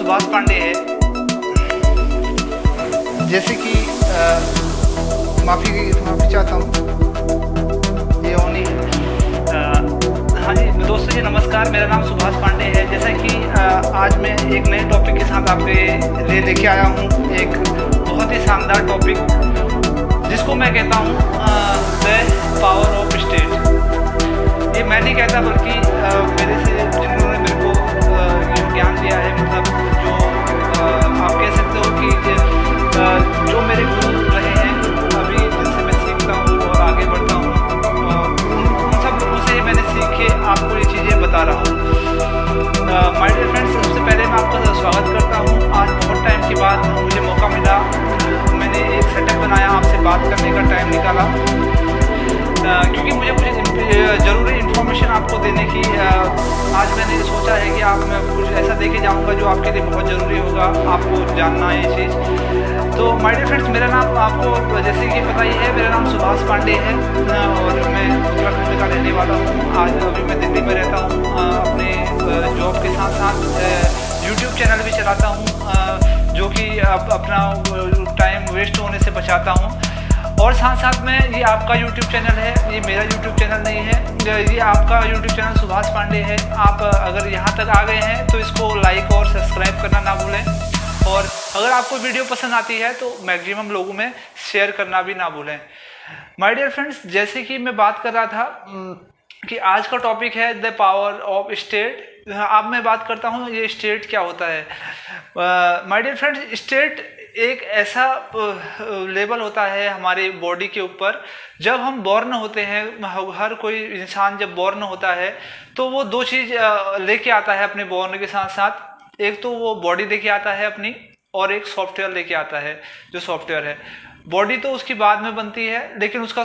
सुभाष पांडे है। जैसे कि माफ़ी चाहता हूँ, ये ओनी। हाँ जी दोस्तों जी नमस्कार, मेरा नाम सुभाष पांडे है। जैसा कि आज मैं एक नए टॉपिक के साथ आपके लिए लेके आया हूँ, एक बहुत ही शानदार टॉपिक जिसको मैं कहता हूँ द पावर ऑफ स्टेट। ये मैं नहीं कहता बल्कि मेरे से जिन्होंने मेरे को ये ज्ञान दिया है, मतलब जो आप कह सकते हो कि जो मेरे गुरु रहे हैं, अभी जिनसे मैं सीखता हूँ और आगे बढ़ता हूँ, उन सब लोगों से मैंने सीख के आपको ये चीज़ें बता रहा हूँ। माय डियर फ्रेंड्स, सबसे पहले मैं आपका स्वागत करता हूँ। आज बहुत टाइम के बाद मुझे मौका मिला, मैंने एक सेटअप बनाया, आपसे बात करने का टाइम निकाला, क्योंकि मुझे कुछ ज़रूरी इन्फॉर्मेशन आपको देने की आज मैंने सोचा है कि मैं कुछ ऐसा देके जाऊंगा जो आपके लिए बहुत ज़रूरी होगा, आपको जानना है ये चीज़। तो माय डियर फ्रेंड्स, मेरा नाम आपको जैसे कि पता ही है, मेरा नाम सुभाष पांडे है और मैं उत्तराखंड का रहने वाला हूँ। आज अभी मैं दिल्ली में रहता हूँ, अपने जॉब के साथ साथ यूट्यूब चैनल भी चलाता हूँ, जो कि अपना टाइम वेस्ट होने से बचाता हूँ। और साथ साथ में ये आपका YouTube चैनल है, ये मेरा YouTube चैनल नहीं है, ये आपका YouTube चैनल सुभाष पांडे है। आप अगर यहाँ तक आ गए हैं तो इसको लाइक और सब्सक्राइब करना ना भूलें, और अगर आपको वीडियो पसंद आती है तो मैक्सिमम लोगों में शेयर करना भी ना भूलें। माय डियर फ्रेंड्स, जैसे कि मैं बात कर रहा था कि आज का टॉपिक है द पावर ऑफ स्टेट। अब मैं बात करता हूँ ये स्टेट क्या होता है। माय डियर फ्रेंड्स, स्टेट एक ऐसा लेवल होता है हमारे बॉडी के ऊपर। जब हम बॉर्न होते हैं, हर कोई इंसान जब बॉर्न होता है तो वो दो चीज़ लेके आता है अपने बॉर्न के साथ साथ। एक तो वो बॉडी लेके आता है अपनी, और एक सॉफ्टवेयर लेके आता है। जो सॉफ्टवेयर है, बॉडी तो उसकी बाद में बनती है, लेकिन उसका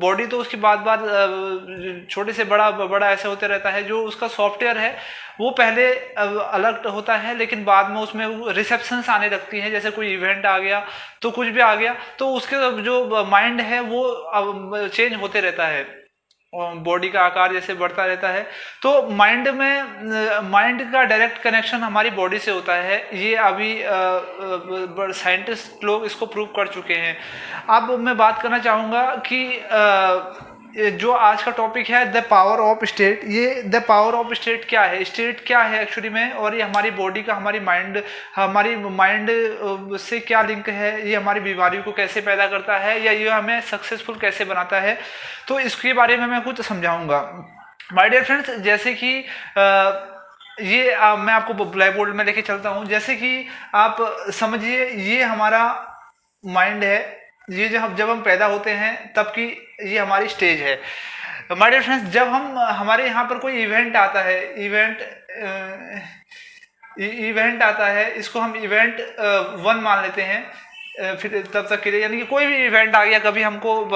बॉडी तो उसकी बाद छोटे से बड़ा ऐसे होते रहता है। जो उसका सॉफ्टवेयर है वो पहले अलग होता है, लेकिन बाद में उसमें रिसेप्शंस आने लगती हैं। जैसे कोई इवेंट आ गया तो कुछ भी आ गया तो उसके जो माइंड है वो चेंज होते रहता है, बॉडी का आकार जैसे बढ़ता रहता है। तो माइंड का डायरेक्ट कनेक्शन हमारी बॉडी से होता है। ये अभी साइंटिस्ट लोग इसको प्रूव कर चुके हैं। अब मैं बात करना चाहूँगा कि जो आज का टॉपिक है द पावर ऑफ स्टेट। ये द पावर ऑफ स्टेट क्या है, स्टेट क्या है एक्चुअली में, और ये हमारी बॉडी का हमारी माइंड से क्या लिंक है, ये हमारी बीमारियों को कैसे पैदा करता है, या ये हमें सक्सेसफुल कैसे बनाता है, तो इसके बारे में मैं कुछ समझाऊंगा। माय डियर फ्रेंड्स, जैसे कि मैं आपको ब्लैक बोर्ड में लेके चलता हूँ। जैसे कि आप समझिए, ये हमारा माइंड है। ये जब हम पैदा होते हैं तब की ये हमारी स्टेज है। माय डियर फ्रेंड्स, जब हमारे यहाँ पर कोई इवेंट आता है, इवेंट आता है, इसको हम इवेंट 1 मान लेते हैं। फिर तब तक के लिए, यानी कि कोई भी इवेंट आ गया, कभी हमको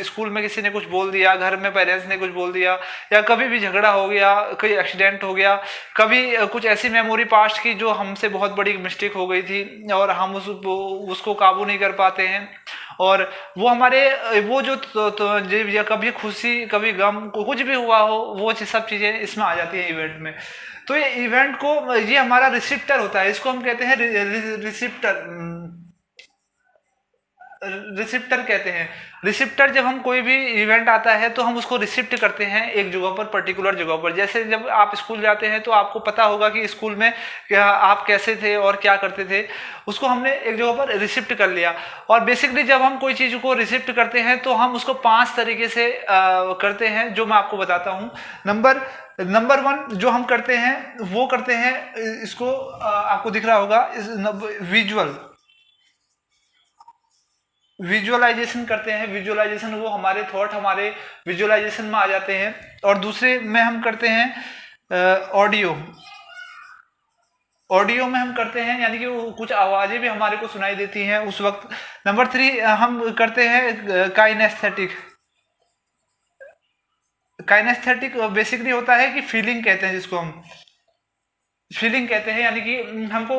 स्कूल में किसी ने कुछ बोल दिया, घर में पेरेंट्स ने कुछ बोल दिया, या कभी भी झगड़ा हो गया, कोई एक्सीडेंट हो गया, कभी कुछ ऐसी मेमोरी पास्ट की जो हमसे बहुत बड़ी मिस्टेक हो गई थी और हम उसको काबू नहीं कर पाते हैं, और वो हमारे वो जो या कभी खुशी कभी गम कुछ भी हुआ हो, वो सब चीज़ें इसमें आ जाती हैं इवेंट में। तो ये इवेंट को, ये हमारा रिसिप्टर होता है, इसको हम कहते हैं रिसिप्टर कहते हैं। रिसिप्टर, जब हम कोई भी इवेंट आता है तो हम उसको रिसिप्ट करते हैं एक जगह पर, पर्टिकुलर जगह पर। जैसे जब आप स्कूल जाते हैं तो आपको पता होगा कि स्कूल में आप कैसे थे और क्या करते थे, उसको हमने एक जगह पर रिसिप्ट कर लिया। और बेसिकली जब हम कोई चीज़ को रिसिप्ट करते हैं तो हम उसको 5 तरीके से करते हैं, जो मैं आपको बताता हूँ। नंबर 1 जो हम करते हैं वो करते हैं, इसको आपको दिख रहा होगा, विजुअलाइजेशन करते हैं। विजुअलाइजेशन, वो हमारे थॉट हमारे विजुअलाइजेशन में आ जाते हैं। और दूसरे में हम करते हैं ऑडियो में हम करते हैं, यानी कि कुछ आवाजें भी हमारे को सुनाई देती हैं उस वक्त। नंबर 3 हम करते हैं काइनेस्थेटिक बेसिकली होता है कि फीलिंग कहते हैं, जिसको हम फीलिंग कहते हैं, यानी कि हमको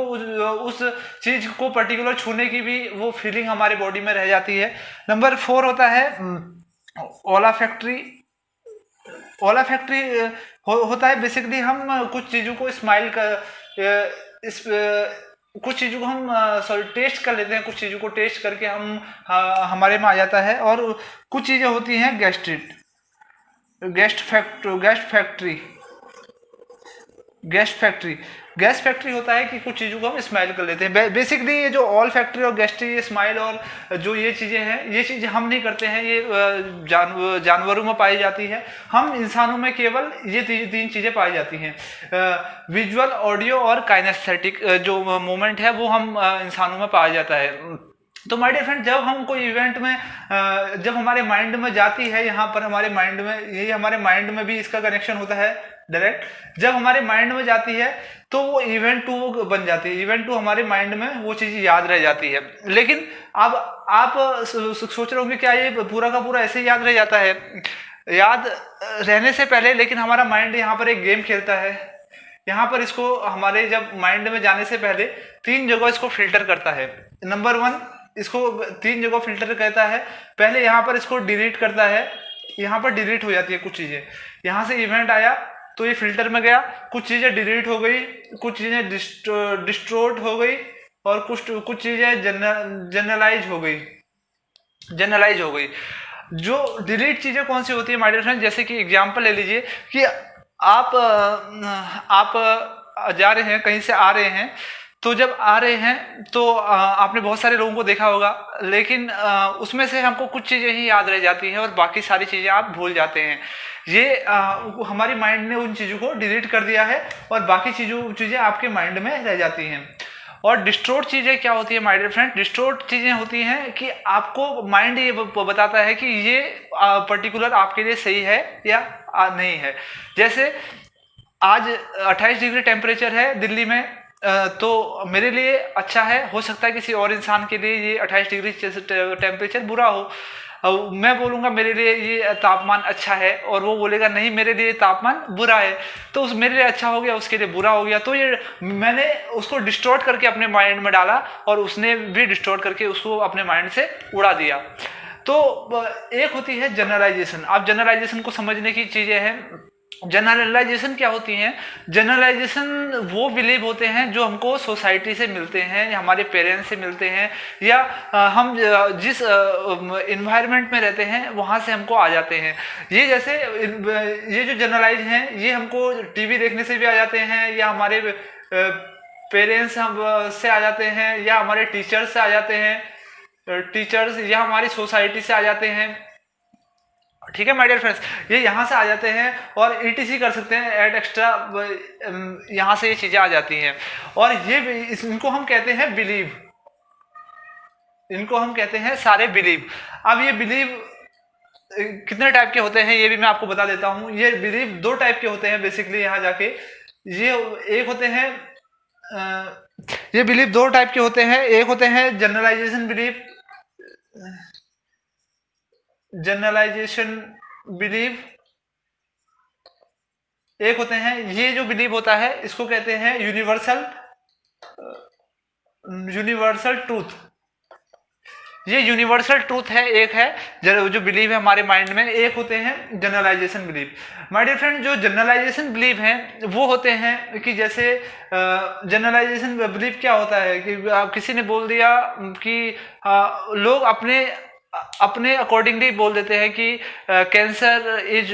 उस चीज को पर्टिकुलर छूने की भी वो फीलिंग हमारे बॉडी में रह जाती है। नंबर 4 होता है ओला फैक्ट्री होता है। बेसिकली हम कुछ चीज़ों को इस कुछ चीज़ों को हम टेस्ट कर लेते हैं, कुछ चीज़ों को टेस्ट करके हम हमारे में आ जाता है। और कुछ चीज़ें होती हैं गैस फैक्ट्री होता है कि कुछ चीज़ों को हम स्माइल कर लेते हैं। बेसिकली ये जो ऑल फैक्ट्री और गैस्ट्री, स्माइल और जो ये चीज़ें हैं, ये चीज़ें हम नहीं करते हैं, ये जानवरों में पाई जाती है। हम इंसानों में केवल ये तीन चीज़ें पाई जाती हैं। विजुअल, ऑडियो और काइनेस्थेटिक जो मूवमेंट है वो हम इंसानों में पाया जाता है। तो माय डियर फ्रेंड, जब हम कोई इवेंट में जब हमारे माइंड में जाती है, यहाँ पर हमारे माइंड में, ये हमारे माइंड में भी इसका कनेक्शन होता है डायरेक्ट। जब हमारे माइंड में जाती है तो वो इवेंट 2 बन जाती है, इवेंट 2 हमारे माइंड में वो चीज़ याद रह जाती है। लेकिन अब आप सोच रहे होंगे क्या ये पूरा का पूरा ऐसे ही याद रह जाता है? याद रहने से पहले लेकिन हमारा माइंड यहाँ पर एक गेम खेलता है। यहाँ पर इसको हमारे जब माइंड में जाने से पहले 3 जगह इसको फिल्टर करता है। नंबर 1, इसको 3 जगह फिल्टर करता है। पहले यहाँ पर इसको डिलीट करता है, यहाँ पर डिलीट हो जाती है कुछ चीज़ें। यहाँ से इवेंट आया तो ये फिल्टर में गया, कुछ चीज़ें डिलीट हो गई, कुछ चीज़ें डिस्ट्रोट हो गई और कुछ चीज़ें जनरलाइज हो गई। जो डिलीट चीज़ें कौन सी होती है माय डियर फ्रेंड? जैसे कि एग्जांपल ले लीजिए कि आप जा रहे हैं, कहीं से आ रहे हैं, तो जब आ रहे हैं तो आपने बहुत सारे लोगों को देखा होगा, लेकिन उसमें से हमको कुछ चीज़ें ही याद रह जाती हैं और बाकी सारी चीज़ें आप भूल जाते हैं। ये हमारी माइंड ने उन चीज़ों को डिलीट कर दिया है और बाकी चीज़ें आपके माइंड में रह जाती हैं। और डिस्टोर्ट चीज़ें क्या होती है माय डियर फ्रेंड? डिस्टोर्ट चीज़ें होती हैं कि आपको माइंड ये बताता है कि ये पर्टिकुलर आपके लिए सही है या नहीं है। जैसे आज 28 डिग्री टेम्परेचर है दिल्ली में, तो मेरे लिए अच्छा है, हो सकता है किसी और इंसान के लिए ये 28 डिग्री टेम्परेचर बुरा हो। मैं बोलूँगा मेरे लिए ये तापमान अच्छा है और वो बोलेगा नहीं मेरे लिए तापमान बुरा है, तो उस मेरे लिए अच्छा हो गया, उसके लिए बुरा हो गया। तो ये मैंने उसको डिस्टॉर्ट करके अपने माइंड में डाला और उसने भी डिस्टॉर्ट करके उसको अपने माइंड से उड़ा दिया। तो एक होती है जनरलाइजेशन। आप जनरलाइजेशन को समझने की चीज़ें हैं। जनरलाइजेशन क्या होती हैं? जनरलाइजेशन वो बिलीव होते हैं जो हमको सोसाइटी से मिलते हैं या हमारे पेरेंट्स से मिलते हैं या हम जिस इन्वायरमेंट में रहते हैं वहाँ से हमको आ जाते हैं। ये जैसे ये जो जनरलाइज हैं ये हमको टीवी देखने से भी आ जाते हैं या हमारे पेरेंट्स से आ जाते हैं या हमारे टीचर्स से आ जाते हैं, टीचर्स या हमारी सोसाइटी से आ जाते हैं। ठीक है माय डियर फ्रेंड्स, ये यहाँ से आ जाते हैं और ETC कर सकते हैं, ऐड एक्स्ट्रा, यहाँ से ये चीज़ें आ जाती हैं। और ये इनको हम कहते हैं बिलीव, इनको हम कहते हैं सारे बिलीव। अब ये बिलीव कितने टाइप के होते हैं ये भी मैं आपको बता देता हूँ। ये बिलीव 2 टाइप के होते हैं बेसिकली। यहाँ जाके ये एक होते हैं, ये बिलीव 2 टाइप के होते हैं। एक होते हैं जनरलाइजेशन बिलीव, एक होते हैं ये जो बिलीव होता है इसको कहते हैं यूनिवर्सल ट्रूथ। ये यूनिवर्सल ट्रूथ है, एक है जो बिलीव है हमारे माइंड में। एक होते हैं generalisation believe. My dear friend, जो जनरलाइजेशन बिलीव हैं वो होते हैं कि जैसे जनरलाइजेशन बिलीव क्या होता है कि किसी ने बोल दिया कि लोग अपने अकॉर्डिंगली बोल देते हैं कि कैंसर इज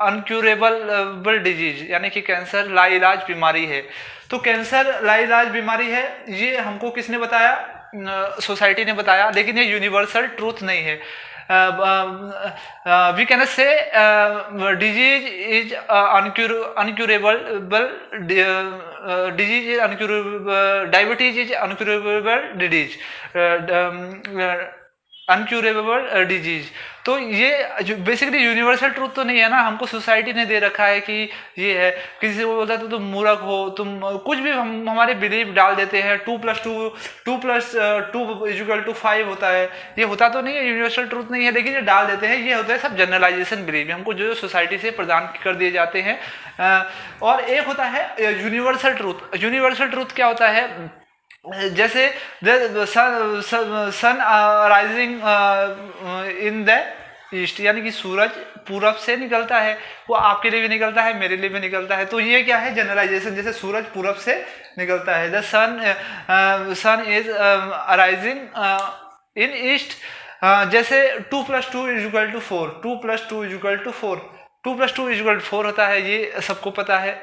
अनक्यूरेबल डिजीज, यानी कि कैंसर लाइलाज बीमारी है। तो कैंसर लाइलाज बीमारी है, ये हमको किसने बताया? सोसाइटी ने बताया, लेकिन ये यूनिवर्सल ट्रूथ नहीं है। We can say disease is incurable disease is incurable, diabetes is incurable disease, incurable disease. तो ये बेसिकली यूनिवर्सल ट्रूथ तो नहीं है ना, हमको सोसाइटी ने दे रखा है कि ये है। किसी को बोलता है तो तुम मूर्ख हो, तुम कुछ भी हम हमारे बिलीव डाल देते हैं। 2 + 2 = 5 होता है, ये होता तो नहीं है, यूनिवर्सल ट्रूथ नहीं है, लेकिन ये डाल देते हैं। ये होता है सब जनरलाइजेशन बिलीव, हमको जो सोसाइटी से प्रदान कर दिए जाते हैं। और एक होता है यूनिवर्सल ट्रूथ। यूनिवर्सल ट्रूथ क्या होता है? जैसे sun rising in the east, यानी कि सूरज पूरब से निकलता है, वो आपके लिए भी निकलता है, मेरे लिए भी निकलता है। तो ये क्या है, जनरलाइजेशन, जैसे सूरज पूरब से निकलता है, the sun is arising in east. जैसे 2 + 2 = 4, 2 + 2 = 4, 2 + 2 = 4 होता है, ये सबको पता है।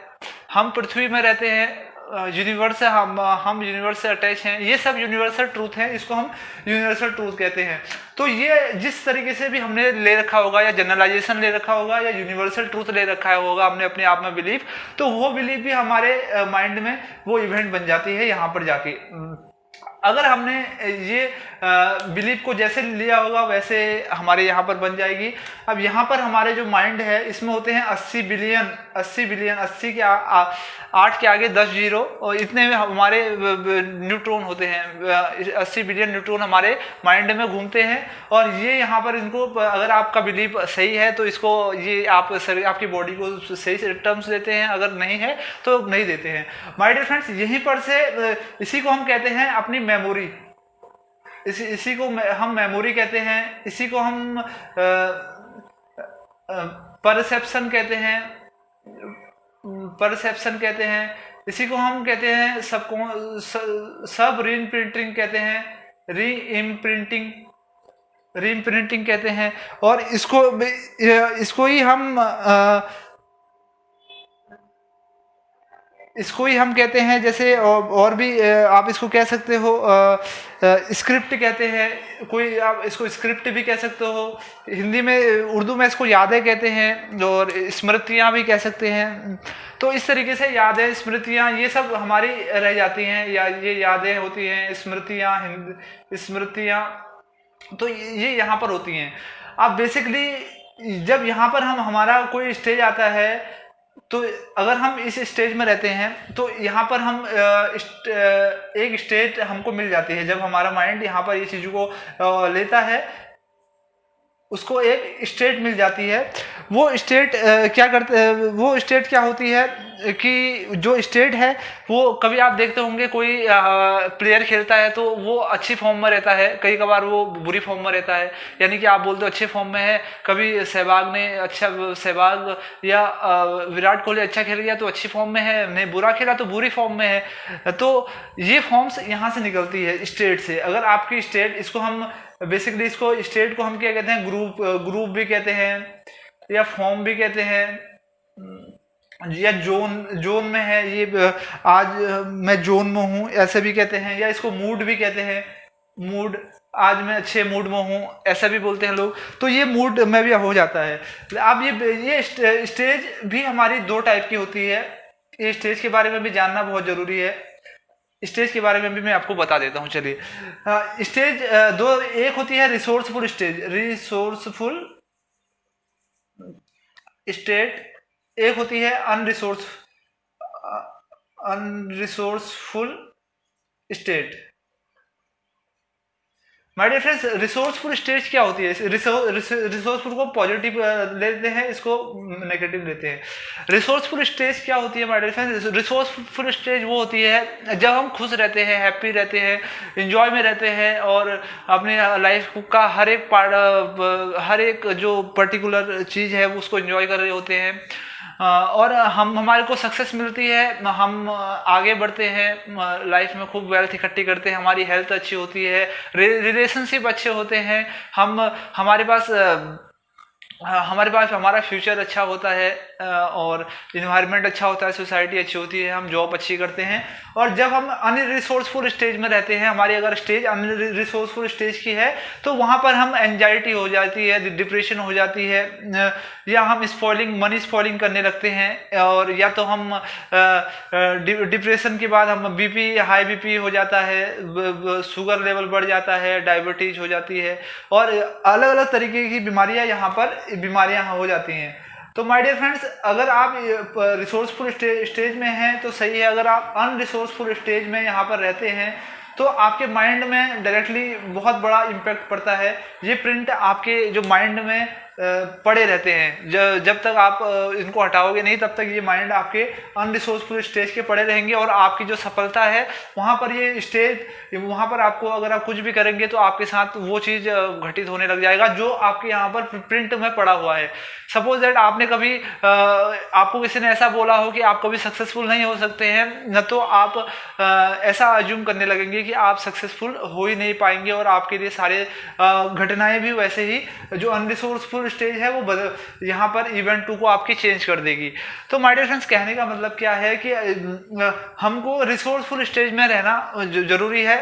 हम पृथ्वी में रहते हैं, यूनिवर्स से हम यूनिवर्स से अटैच हैं, ये सब यूनिवर्सल ट्रूथ है, इसको हम यूनिवर्सल ट्रूथ कहते हैं। तो ये जिस तरीके से भी हमने ले रखा होगा, या जनरलाइजेशन ले रखा होगा, या यूनिवर्सल ट्रूथ ले रखा होगा हमने अपने आप में बिलीफ, तो वो बिलीफ भी हमारे माइंड में वो इवेंट बन जाती है यहाँ पर जाके। अगर हमने ये बिलीफ को जैसे लिया होगा वैसे हमारे यहाँ पर बन जाएगी। अब यहाँ पर हमारे जो माइंड है इसमें होते हैं 80 बिलियन, 80 के 8 के आगे 10 जीरो, और इतने में हमारे न्यूट्रॉन होते हैं। 80 बिलियन न्यूट्रॉन हमारे माइंड में घूमते हैं, और ये यहाँ पर इनको, अगर आपका बिलीफ सही है तो इसको ये आप आपकी बॉडी को सही टर्म्स देते हैं, अगर नहीं है तो नहीं देते हैं। माय डियर फ्रेंड्स, यहीं पर से इसी को हम कहते हैं अपनी मेमोरी, इसी को हम मेमोरी कहते हैं, इसी को हम परसेप्शन कहते हैं, इसी को हम कहते हैं सब रीइम्प्रिंटिंग कहते हैं, रीइम्प्रिंटिंग कहते हैं। और इसको ही हम कहते हैं, जैसे और भी आप इसको कह सकते हो, स्क्रिप्ट कहते हैं, कोई आप इसको स्क्रिप्ट भी कह सकते हो, हिंदी में उर्दू में इसको यादें कहते हैं, और स्मृतियाँ भी कह सकते हैं। तो इस तरीके से यादें, स्मृतियाँ, ये सब हमारी रह जाती हैं, या ये यादें होती हैं, स्मृतियाँ, तो ये यहाँ पर होती हैं। अब बेसिकली जब यहाँ पर हमारा कोई स्टेज आता है, तो अगर हम इस स्टेज में रहते हैं तो यहाँ पर हम एक स्टेट हमको मिल जाती है। जब हमारा माइंड यहाँ पर ये चीज़ों को लेता है, उसको एक स्टेट मिल जाती है। वो स्टेट वो स्टेट क्या होती है कि जो स्टेट है वो, कभी आप देखते होंगे कोई प्लेयर खेलता है तो वो अच्छी फॉर्म में रहता है, कई कबार वो बुरी फॉर्म में रहता है, यानी कि आप बोलते हो अच्छे फॉर्म में है। कभी सहवाग या विराट कोहली अच्छा खेल गया तो अच्छी फॉर्म में है, नहीं बुरा खेला तो बुरी फॉर्म में है। तो ये फॉर्म्स यहाँ से निकलती है, स्टेट से। अगर आपकी स्टेट, इसको हम बेसिकली इसको स्टेट को हम क्या कहते हैं, ग्रुप भी कहते हैं, या फॉर्म भी कहते हैं, या जोन में है, ये आज मैं जोन में हूँ ऐसे भी कहते हैं, या इसको मूड भी कहते हैं, मूड, आज मैं अच्छे मूड में हूँ ऐसा भी बोलते हैं लोग। तो ये मूड में भी हो जाता है। अब ये स्टेज भी हमारी 2 टाइप की होती है। ये स्टेज के बारे में भी जानना बहुत जरूरी है। स्टेज के बारे में भी मैं आपको बता देता हूँ। चलिए, स्टेज 2, एक होती है रिसोर्सफुल स्टेट, एक होती है unresourceful state. My dear friends, resourceful stage क्या होती है? रिसोर्सफुल को पॉजिटिव लेते हैं, इसको नेगेटिव लेते हैं। रिसोर्सफुल स्टेज क्या होती है my dear friends? Resourceful stage वो होती है जब हम खुश रहते हैं, हैप्पी रहते हैं, एंजॉय में रहते हैं, और अपने लाइफ का हर एक जो पर्टिकुलर चीज़ है उसको एंजॉय कर रहे होते हैं, और हमारे को सक्सेस मिलती है, हम आगे बढ़ते हैं लाइफ में, खूब वेल्थ इकट्ठी करते हैं, हमारी हेल्थ अच्छी होती है, रिलेशनशिप अच्छे होते हैं, हमारे पास हमारा फ्यूचर अच्छा होता है, और इन्वायरमेंट अच्छा होता है, सोसाइटी अच्छी होती है, हम जॉब अच्छी करते हैं। और जब हम अनरिसोर्सफुल स्टेज में रहते हैं, हमारी अगर स्टेज अनरिसोर्सफुल स्टेज की है तो वहाँ पर हम एंजाइटी हो जाती है, डिप्रेशन हो जाती है, या हम मनी स्पॉइलिंग करने लगते हैं, और या तो हम डिप्रेशन के बाद हम हाई बीपी हो जाता है, शुगर लेवल बढ़ जाता है, डायबिटीज हो जाती है, और अलग अलग तरीके की बीमारियां हो जाती हैं। तो माय डियर फ्रेंड्स, अगर आप रिसोर्सफुल स्टेज में हैं तो सही है। अगर आप अनरिसोर्सफुल स्टेज में यहाँ पर रहते हैं तो आपके माइंड में डायरेक्टली बहुत बड़ा इम्पैक्ट पड़ता है। ये प्रिंट आपके जो माइंड में पड़े रहते हैं। जब तक आप इनको हटाओगे नहीं तब तक ये माइंड आपके अनरिसोर्सफुल स्टेज के पड़े रहेंगे, और आपकी जो सफलता है वहाँ पर ये स्टेज, वहाँ पर आपको अगर आप कुछ भी करेंगे तो आपके साथ वो चीज़ घटित होने लग जाएगा जो आपके यहाँ पर प्रिंट में पड़ा हुआ है। सपोज दैट आपने कभी आपको किसी ने ऐसा बोला हो कि आप कभी सक्सेसफुल नहीं हो सकते हैं, न तो आप ऐसा अज्यूम करने लगेंगे कि आप सक्सेसफुल हो ही नहीं पाएंगे, और आपके लिए सारे घटनाएं भी वैसे ही जो अनरिसोर्सफुल स्टेज है वो यहाँ पर इवेंट 2 को आपकी चेंज कर देगी। तो माय डियर फ्रेंड्स, कहने का मतलब क्या है कि हमको रिसोर्सफुल स्टेज में रहना जरूरी है।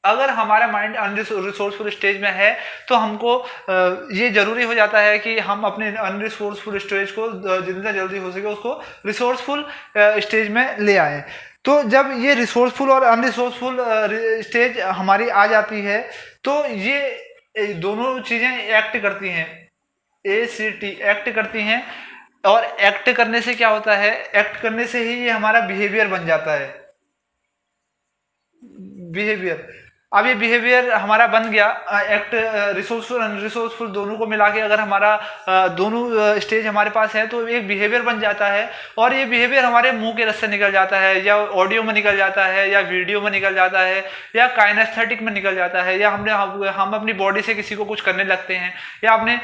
अगर हमारा माइंड अनरिसोर्सफुल स्टेज में है तो हमको ये जरूरी हो जाता है कि हम अपने अनरिसोर्सफुल स्टेज को जितना जल्दी हो सके उसको रिसोर्सफुल स्टेज में ले आए। तो जब ये रिसोर्सफुल और अनरिसोर्सफुल स्टेज हमारी आ जाती है तो ये दोनों चीजें एक्ट करती हैं, ACT एक्ट करती हैं। और एक्ट करने से क्या होता है, एक्ट करने से ही ये हमारा बिहेवियर बन जाता है। बिहेवियर, अब ये बिहेवियर हमारा बन गया, एक्ट रिसोर्सफुल अनरिसोर्सफुल दोनों को मिला के अगर हमारा दोनों स्टेज हमारे पास है तो एक बिहेवियर बन जाता है। और ये बिहेवियर हमारे मुंह के रस से निकल जाता है, या ऑडियो में निकल जाता है, या वीडियो में निकल जाता है, या काइनेस्थेटिक में निकल जाता है, या हम अपनी बॉडी से किसी को कुछ करने लगते हैं, या अपने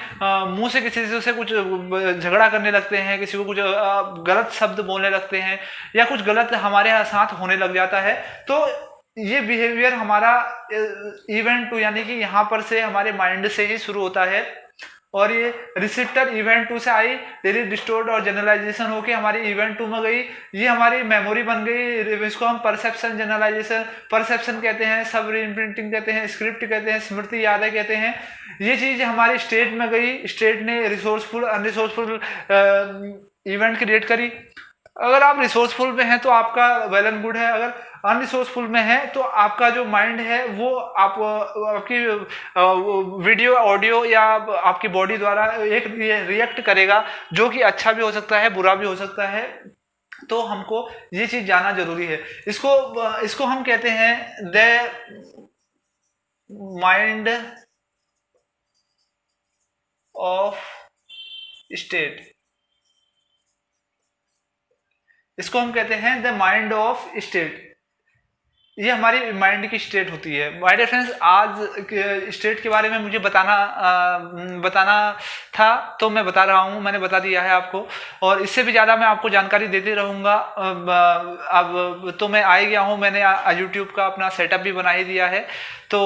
मुंह से किसी से कुछ झगड़ा करने लगते हैं, किसी को कुछ गलत शब्द बोलने लगते हैं, या कुछ गलत हमारे साथ होने लग जाता है। तो ये बिहेवियर हमारा इवेंट 2 यानी कि यहाँ पर से हमारे माइंड से ही शुरू होता है, और ये रिसेप्टर इवेंट 2 से आई, तेरी डिस्टोर्ड और जनरलाइजेशन होके हमारी इवेंट 2 में गई, ये हमारी मेमोरी बन गई। इसको हम परसेप्शन जनरलाइजेशन, परसेप्शन कहते हैं, सब इम्प्रिंटिंग कहते हैं, स्क्रिप्ट कहते हैं, स्मृति यादें कहते हैं। ये चीज हमारी स्टेट में गई, स्टेट ने रिसोर्सफुल अनरिसोर्सफुल इवेंट क्रिएट करी। अगर आप रिसोर्सफुल में हैं तो आपका वेल एंड गुड है, अगर अनरिसोर्सफुल में है तो आपका जो माइंड है वो आपकी वीडियो ऑडियो या आपकी बॉडी द्वारा एक रिएक्ट करेगा, जो कि अच्छा भी हो सकता है, बुरा भी हो सकता है। तो हमको ये चीज जानना जरूरी है। इसको हम कहते हैं द माइंड ऑफ स्टेट। इसको हम कहते हैं द माइंड ऑफ स्टेट। ये हमारी माइंड की स्टेट होती है। माय डियर फ्रेंड्स, आज स्टेट के बारे में मुझे बताना था तो मैं बता रहा हूँ, मैंने बता दिया है आपको, और इससे भी ज़्यादा मैं आपको जानकारी देते रहूँगा। अब तो मैं आ ही गया हूँ, मैंने यूट्यूब का अपना सेटअप भी बना ही दिया है। तो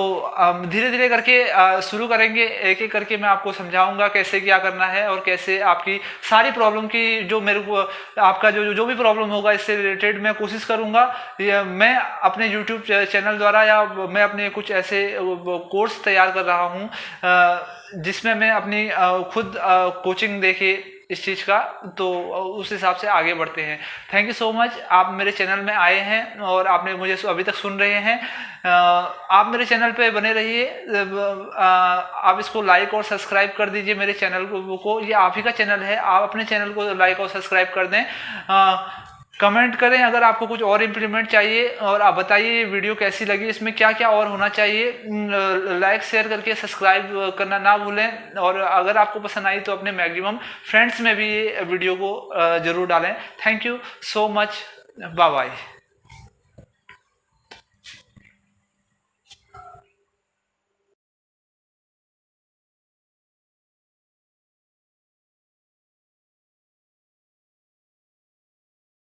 धीरे धीरे करके शुरू करेंगे, एक एक करके मैं आपको समझाऊंगा कैसे क्या करना है, और कैसे आपकी सारी प्रॉब्लम की जो मेरे को आपका जो भी प्रॉब्लम होगा इससे रिलेटेड मैं कोशिश करूंगा। मैं अपने यूट्यूब चैनल द्वारा या मैं अपने कुछ ऐसे कोर्स तैयार कर रहा हूं जिसमें मैं अपनी खुद कोचिंग देके इस चीज़ का, तो उस हिसाब से आगे बढ़ते हैं। थैंक यू सो मच, आप मेरे चैनल में आए हैं और आपने मुझे अभी तक सुन रहे हैं। आप मेरे चैनल पे बने रहिए, आप इसको लाइक और सब्सक्राइब कर दीजिए मेरे चैनल को। ये आप ही का चैनल है, आप अपने चैनल को लाइक और सब्सक्राइब कर दें। कमेंट करें अगर आपको कुछ और इम्प्लीमेंट चाहिए, और आप बताइए ये वीडियो कैसी लगी, इसमें क्या क्या और होना चाहिए। लाइक शेयर करके सब्सक्राइब करना ना भूलें, और अगर आपको पसंद आई तो अपने मैक्सिमम फ्रेंड्स में भी ये वीडियो को ज़रूर डालें। Thank you so much, bye bye.